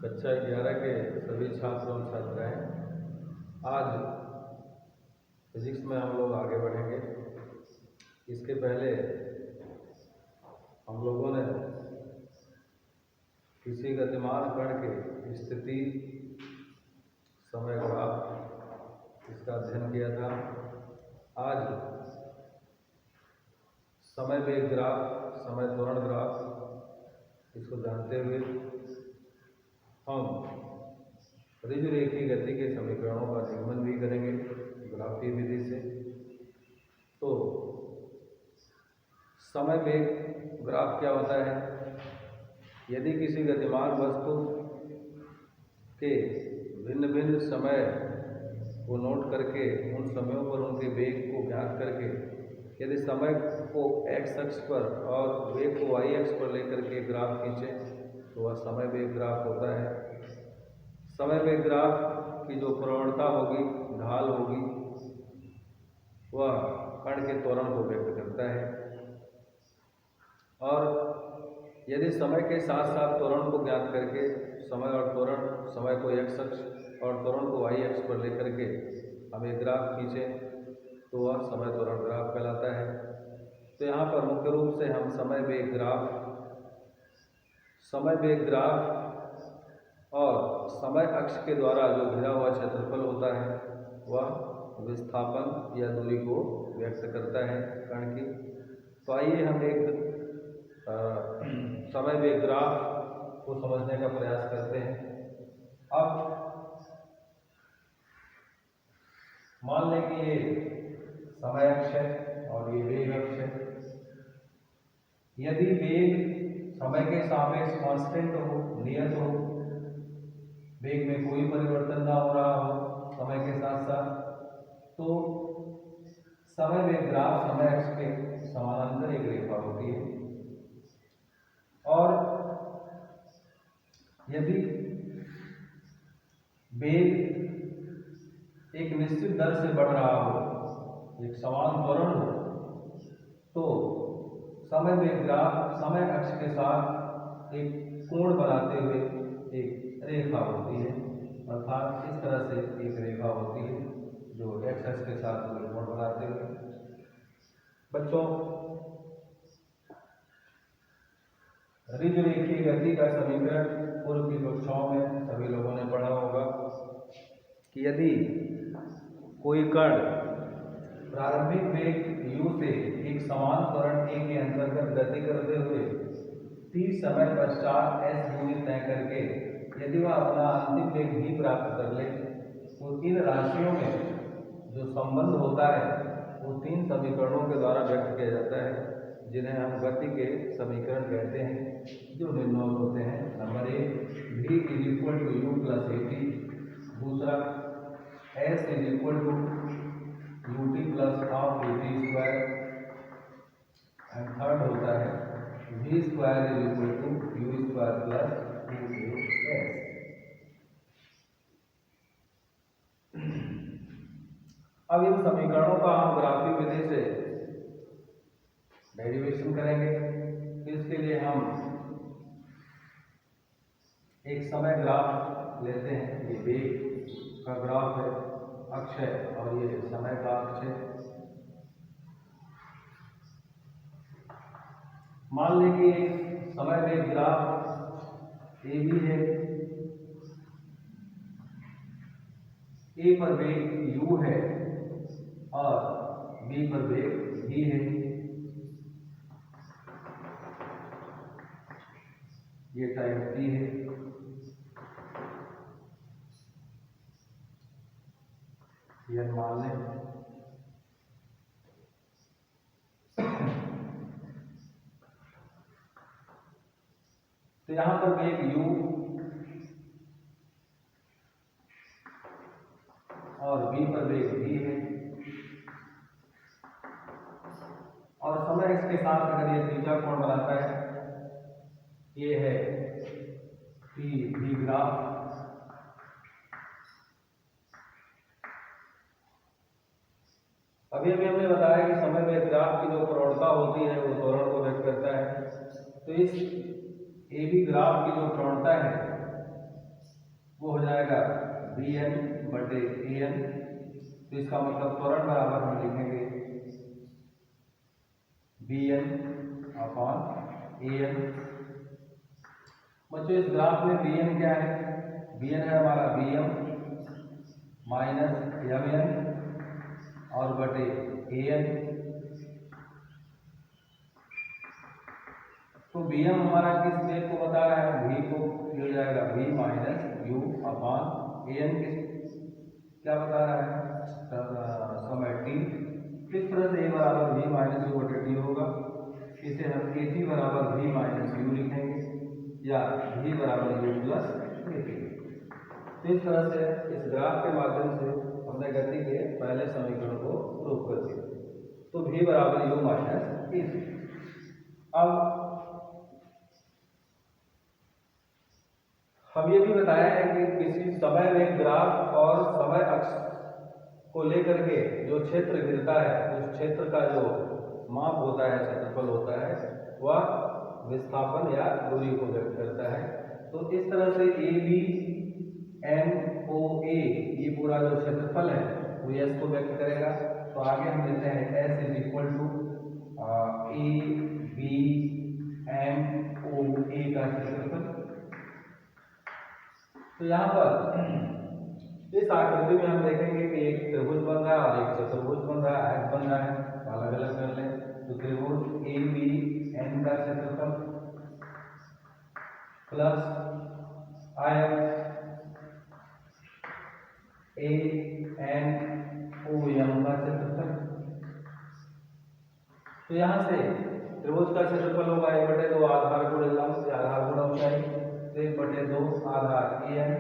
कक्षा 11 के सभी छात्र एवं छात्राएं, आज फिजिक्स में हम लोग आगे बढ़ेंगे। इसके पहले हम लोगों ने किसी गतिमान कण के स्थिति, समय ग्राफ इसका अध्ययन किया था। आज समय वेग ग्राफ, समय त्वरण ग्राफ इसको जानते हुए हम ऋजुरेखीय गति के समीकरणों का निगमन भी करेंगे ग्राफीय विधि से। तो समय वेग ग्राफ क्या होता है? यदि किसी गतिमान वस्तु के भिन्न भिन्न समय को नोट करके उन समयों पर उनके वेग को ज्ञात करके यदि समय को x अक्ष पर और वेग को y अक्ष पर लेकर के ग्राफ खींचें तो वह समय वेग ग्राफ होता है। समय वेग ग्राफ की जो प्रवणता होगी, ढाल होगी, वह कण के त्वरण को व्यक्त करता है। और यदि समय के साथ साथ त्वरण को ज्ञात करके समय और त्वरण, समय को x अक्ष और त्वरण को y अक्ष पर लेकर के हम एक ग्राफ खींचें तो वह समय त्वरण ग्राफ कहलाता है। तो यहाँ पर मुख्य रूप से हम समय वेग ग्राफ और समय अक्ष के द्वारा जो घिरा हुआ क्षेत्रफल होता है वह विस्थापन या दूरी को व्यक्त करता है कण की। तो आइए हम एक समय वेग ग्राफ को समझने का प्रयास करते हैं। अब मान लें कि ये समय अक्ष है और ये वेग अक्ष है। यदि वेग समय के सापेक्ष कांस्टेंट हो, नियत हो, वेग में कोई परिवर्तन ना हो रहा हो समय के साथ साथ, तो समय वेग ग्राफ समय अक्ष के समानांतर एक रेखा होती है। और यदि वेग एक निश्चित दर से बढ़ रहा हो, एक समान त्वरण हो, तो समय वेग ग्राफ समय अक्ष के साथ एक कोण बनाते हुए एक रेखा होती है। अर्थात इस तरह से एक रेखा होती है जो x अक्ष के साथ कोण बनाते हुए। बच्चों, ऋजुरेखीय गति का समीकरण पूर्व की कक्षाओं में सभी लोगों ने पढ़ा होगा कि यदि कोई कण प्रारंभिक वेग u से एक समान त्वरण a के अंतर्गत गति करते हुए t समय पश्चात s दूरी तय करके यदि वह अपना अंतिम वेग भी प्राप्त कर ले, तो इन राशियों में जो संबंध होता है वो तीन समीकरणों के द्वारा व्यक्त किया जाता है, जिन्हें हम गति के समीकरण कहते हैं, जो निम्नलिखित होते हैं। Number 1, v = u + at। दूसरा, s = ut + ½ at²। And third होता है v² = u² + 2as। अब इन समीकरणों का हम ग्राफीय विधि से डेरिवेशन करेंगे। इसके लिए हम एक समय ग्राफ लेते हैं। ये वेग का ग्राफ है, अक्ष है, और ये समय का अक्ष है। मान लें कि समय वेग ग्राफ ए बी है, ए पर वेग u है और बी पर वेग v है। ये टाइम t है। यह मान लें। तो यहां पर वेग u और v पर वेग v है, और समय इसके साथ अगर ये थीटा कोण बनाता है, ये है t v ग्राफ। अभी हमने बताया कि समय वेग ग्राफ की जो प्रवणता होती है वो त्वरण को व्यक्त करता है। तो इस ए बी ग्राफ की जो प्रवणता है बी एन बटे ए एन। तो इसका मतलब त्वरण बराबर हम लिखेंगे B N upon A N. बच्चों इस ग्राफ में बी एन क्या है? बी एन है हमारा B M minus M N और बटे ए एन। तो बी एम हमारा किस वेग को बता रहा है? वी को। हो जाएगा V minus U upon A N क्या बता रहा है? समय टी। किस तरह से ए बराबर वी माइनस यू बटे टी होगा? इसे हम ए टी बराबर वी माइनस यू लिखेंगे या वी बराबर यू प्लस ए टी। तो इस तरह से इस ग्राफ के माध्यम से हमने गति के पहले समीकरण को प्रूव कर दिया। तो वी बराबर यू माइनस ए टी। अब हम ये भी बताया है कि किसी समय में ग्राफ और समय अक्ष को लेकर के जो क्षेत्र गिरता है उस क्षेत्र का जो माप होता है, क्षेत्रफल होता है, वह विस्थापन या दूरी को व्यक्त करता है। तो इस तरह से ए बी एन ओ ए ये पूरा जो क्षेत्रफल है वो एस को व्यक्त करेगा। तो आगे हम लेते हैं S is equal to A B N O A का क्षेत्रफल। तो यहाँ पर इस आकृति में हम देखेंगे कि एक त्रिभुज बन रहा है और एक चतुर्भुज बन रहा है, आयत बन रहा है। अलग अलग कर लें। तो त्रिभुज ए बी एन का क्षेत्रफल प्लस आयत ए एन ओ एम का क्षेत्रफल। तो यहाँ से त्रिभुज का क्षेत्रफल होगा 1/2 आधार गुणे लंब, आधार गुणा ऊंचाई। 1/2 आधार ए एन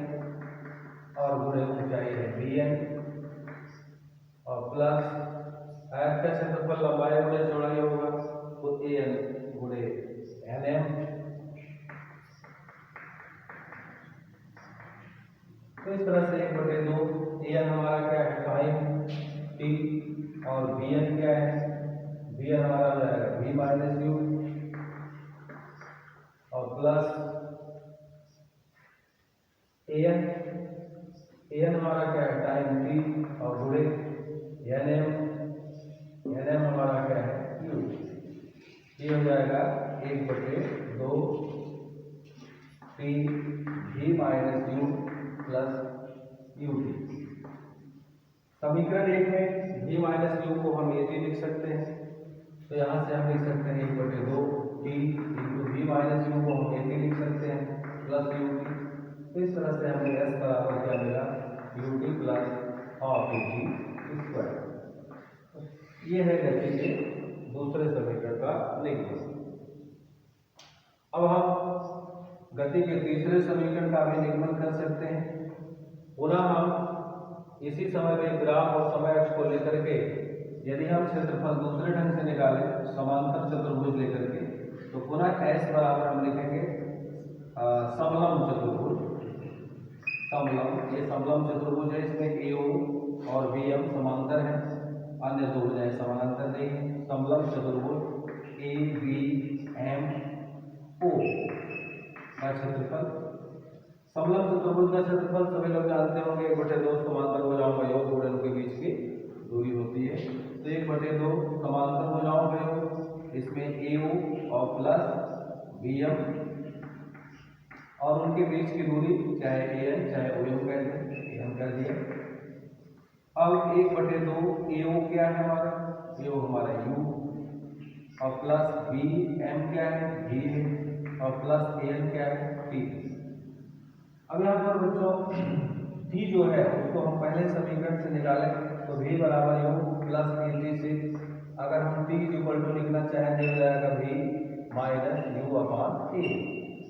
और गुणे ऊंचाई है बी एन और प्लस आयत का क्षेत्रफल लंबाई गुणे चौड़ाई होगा तो ए एन गुणे एन एम। तो इस तरह से 1/2 ए एन हमारा क्या है? Time T. और बी एन क्या है? बी एन हमारा हो जाएगा वी माइनस यू और प्लस ए एन हमारा क्या है? टाइम टी और गुणे एन एम हमारा क्या है? यू। ये हो जाएगा 1/2 T V minus you plus U T. समीकरण 1 में वी माइनस यू को हम ए टी लिख सकते हैं। तो यहाँ से हम लिख सकते हैं 1/2 T into V minus U को हम ए टी लिख सकते हैं प्लस यू टी। तो इस तरह से हमें एस बराबर क्या मिला? U T plus half A T square. ये है गति के दूसरे समीकरण का निगमन। अब हम गति के तीसरे समीकरण का भी निगमन कर सकते हैं। पुनः हम इसी समय में ग्राफ और समय अक्ष को लेकर के यदि हम क्षेत्रफल दूसरे ढंग से निकालें समांतर चतुर्भुज लेकर के, तो पुनः एस बराबर हम लिखेंगे समलंब चतुर्भुज। समलंब, ये समलंब चतुर्भुज है। इसमें ए ओ और बी एम समांतर है, अन्य दो भुजाएं समानांतर नहीं है। समलंब चतुर्भुज ए बी एम ओ का क्षेत्रफल। समलंब चतुर्भुज का क्षेत्रफल सभी लोग जानते होंगे 1/2 समांतर भुजाओं का योग गुणे उनके बीच की दूरी होती है। तो 1/2 समांतर भुजाओं का योग, इसमें ए ओ और प्लस बी एम और उनके बीच की दूरी चाहे ए एन चाहे ओ एम कर दिया। अब 1/2 ए ओ क्या है हमारा? ए ओ हमारा यू और प्लस बी एम क्या है? भी है और प्लस ए एन क्या है? टी। अब यहाँ पर बच्चों टी जो है उसको हम पहले समीकरण से निकालें तो भी बराबर यू प्लस ए टी से। अगर हम टी इक्वल टू लिखना चाहें तो हो जाएगा भी माइनस यू अपॉन ए।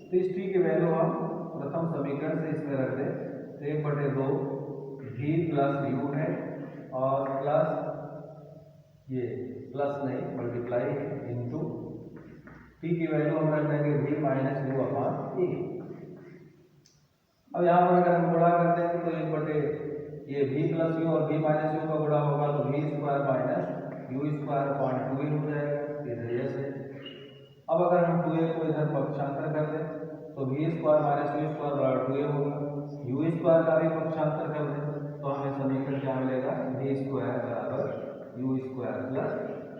तो इस टी की वैल्यू हम प्रथम समीकरण से इसमें रख दें। तो 1/2 भी प्लस यू है और प्लस ये प्लस नहीं मल्टीप्लाई इंटू टी की वैल्यू हम रख देंगे भी माइनस यू अपॉन ए। अब यहाँ पर अगर हम गुणा करते हैं तो 1/, ये भी प्लस यू और भी माइनस यू का गुणा होगा तो भी square minus you square upon 2 हो जाएगा। इधर ये से अब अगर हम 2a को इधर पक्षांतर कर दें तो v² - u² बराबर 2a होगा। u² स्क्वायर का भी पक्षांतर कर दें तो हमें समीकरण क्या मिलेगा, v स्क्वायर बराबर u स्क्वायर प्लस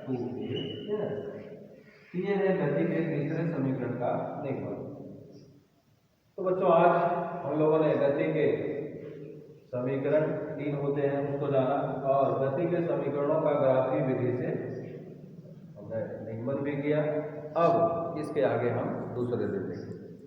2as। ये है गति के तीसरे समीकरण का निगमन। तो बच्चों आज हम लोगों ने गति के समीकरण 3 होते हैं उसको जाना और गति के समीकरणों का ग्राफी विधि से हमने निगमन भी किया। अब इसके आगे हम दूसरे देखेंगे।